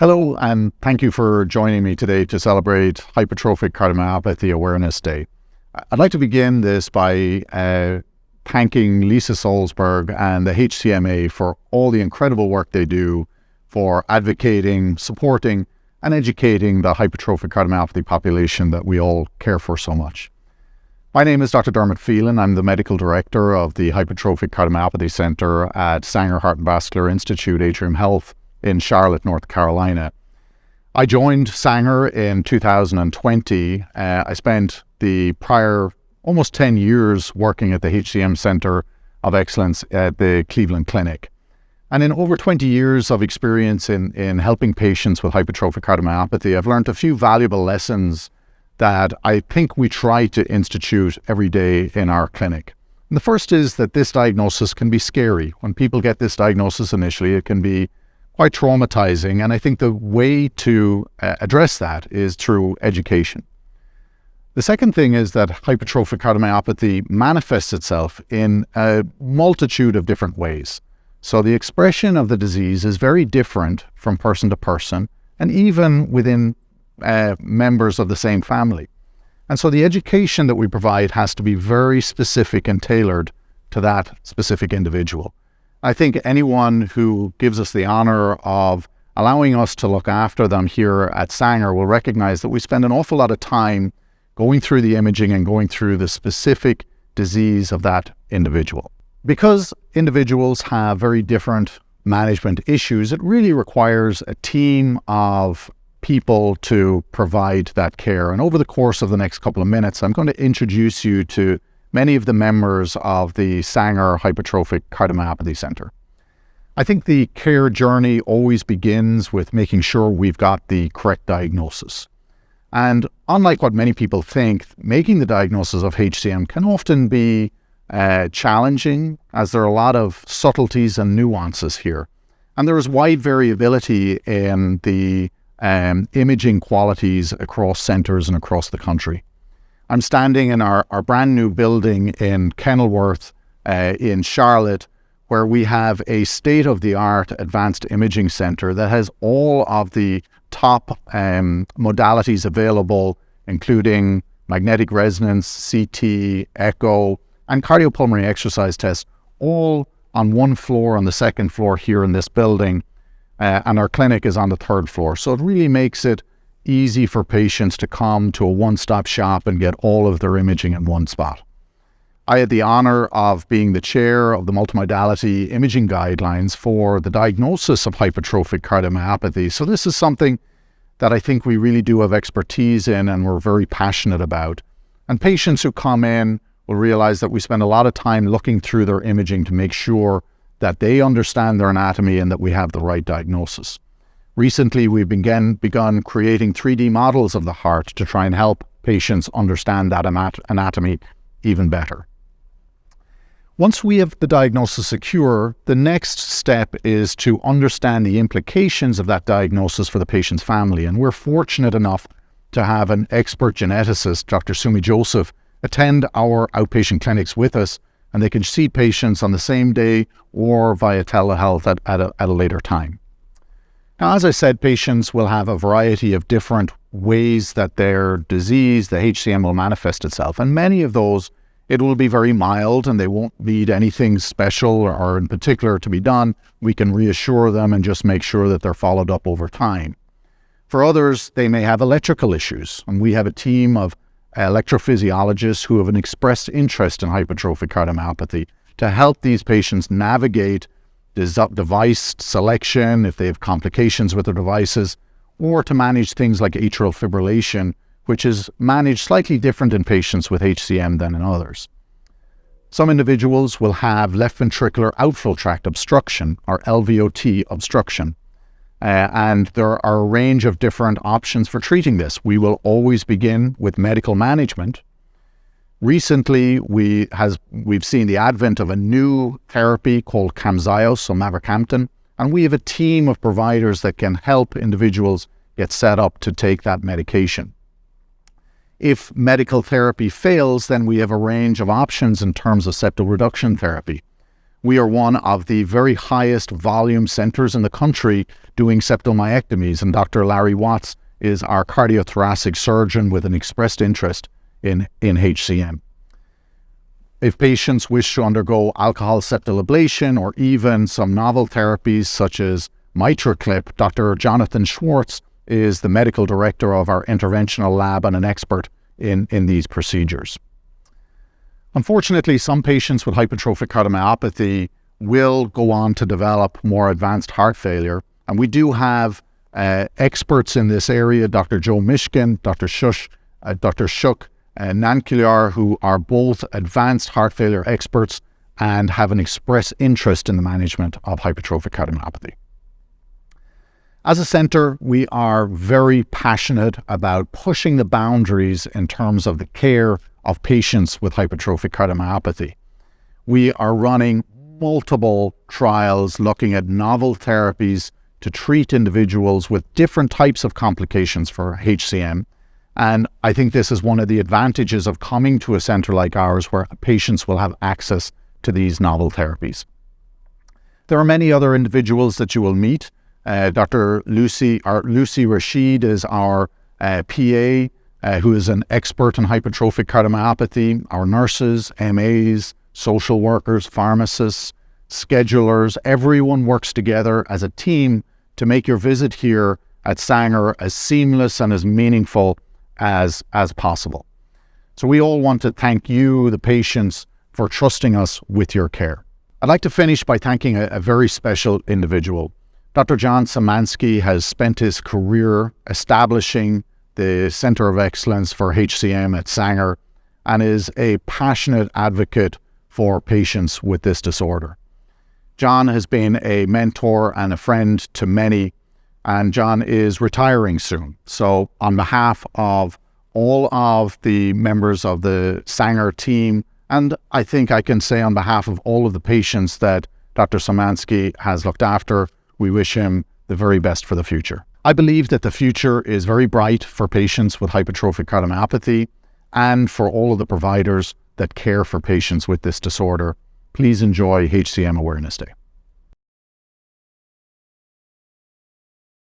Hello, and thank you for joining me today to celebrate Hypertrophic Cardiomyopathy Awareness Day. I'd like to begin this by thanking Lisa Solsberg and the HCMA for all the incredible work they do for advocating, supporting, and educating the hypertrophic cardiomyopathy population that we all care for so much. My name is Dr. Dermot Phelan. I'm the Medical Director of the Hypertrophic Cardiomyopathy Center at Sanger Heart and Vascular Institute, Atrium Health, in Charlotte, North Carolina. I joined Sanger in 2020. I spent the prior almost 10 years working at the HCM Center of Excellence at the Cleveland Clinic. And in over 20 years of experience in helping patients with hypertrophic cardiomyopathy, I've learned a few valuable lessons that I think we try to institute every day in our clinic. And the first is that this diagnosis can be scary. When people get this diagnosis initially, it can be quite traumatizing, and I think the way to address that is through education. The second thing is that hypertrophic cardiomyopathy manifests itself in a multitude of different ways. So the expression of the disease is very different from person to person, and even within members of the same family. And so the education that we provide has to be very specific and tailored to that specific individual. I think anyone who gives us the honor of allowing us to look after them here at Sanger will recognize that we spend an awful lot of time going through the imaging and going through the specific disease of that individual. Because individuals have very different management issues, it really requires a team of people to provide that care. And over the course of the next couple of minutes, I'm going to introduce you to many of the members of the Sanger Hypertrophic Cardiomyopathy Center. I think the care journey always begins with making sure we've got the correct diagnosis. And unlike what many people think, making the diagnosis of HCM can often be challenging, as there are a lot of subtleties and nuances here. And there is wide variability in the imaging qualities across centers and across the country. I'm standing in our brand new building in Kenilworth in Charlotte, where we have a state-of-the-art advanced imaging center that has all of the top modalities available, including magnetic resonance, CT, echo, and cardiopulmonary exercise tests, all on one floor on the second floor here in this building, and our clinic is on the third floor. So it really makes it easy for patients to come to a one-stop shop and get all of their imaging in one spot. I had the honor of being the chair of the multimodality imaging guidelines for the diagnosis of hypertrophic cardiomyopathy. So this is something that I think we really do have expertise in and we're very passionate about. And patients who come in will realize that we spend a lot of time looking through their imaging to make sure that they understand their anatomy and that we have the right diagnosis. Recently, we've begun creating 3D models of the heart to try and help patients understand that anatomy even better. Once we have the diagnosis secure, the next step is to understand the implications of that diagnosis for the patient's family. And we're fortunate enough to have an expert geneticist, Dr. Sumi Joseph, attend our outpatient clinics with us, and they can see patients on the same day or via telehealth at a later time. Now, as I said, patients will have a variety of different ways that their disease, the HCM, will manifest itself. And many of those, it will be very mild and they won't need anything special or in particular to be done. We can reassure them and just make sure that they're followed up over time. For others, they may have electrical issues. And we have a team of electrophysiologists who have an expressed interest in hypertrophic cardiomyopathy to help these patients navigate device selection, if they have complications with their devices, or to manage things like atrial fibrillation, which is managed slightly different in patients with HCM than in others. Some individuals will have left ventricular outflow tract obstruction, or LVOT obstruction, and there are a range of different options for treating this. We will always begin with medical management. Recently, we've seen the advent of a new therapy called Camzyos, so mavacamten, and we have a team of providers that can help individuals get set up to take that medication. If medical therapy fails, then we have a range of options in terms of septal reduction therapy. We are one of the very highest volume centers in the country doing septal myectomies, and Dr. Larry Watts is our cardiothoracic surgeon with an expressed interest in HCM. If patients wish to undergo alcohol septal ablation or even some novel therapies such as MitraClip, Dr. Jonathan Schwartz is the medical director of our interventional lab and an expert in these procedures. Unfortunately, some patients with hypertrophic cardiomyopathy will go on to develop more advanced heart failure, and we do have experts in this area, Dr. Joe Mishkin, Dr. Shuk Nankuliar, who are both advanced heart failure experts and have an express interest in the management of hypertrophic cardiomyopathy. As a center, we are very passionate about pushing the boundaries in terms of the care of patients with hypertrophic cardiomyopathy. We are running multiple trials looking at novel therapies to treat individuals with different types of complications for HCM. And I think this is one of the advantages of coming to a center like ours where patients will have access to these novel therapies. There are many other individuals that you will meet. Dr. Lucy Rashid is our PA, who is an expert in hypertrophic cardiomyopathy. Our nurses, MAs, social workers, pharmacists, schedulers, everyone works together as a team to make your visit here at Sanger as seamless and as meaningful as possible. So we all want to thank you, the patients, for trusting us with your care. I'd like to finish by thanking a very special individual. Dr. John Szymanski has spent his career establishing the Center of Excellence for HCM at Sanger and is a passionate advocate for patients with this disorder. John has been a mentor and a friend to many, and John is retiring soon. So on behalf of all of the members of the Sanger team, and I think I can say on behalf of all of the patients that Dr. Szymanski has looked after, we wish him the very best for the future. I believe that the future is very bright for patients with hypertrophic cardiomyopathy and for all of the providers that care for patients with this disorder. Please enjoy HCM Awareness Day.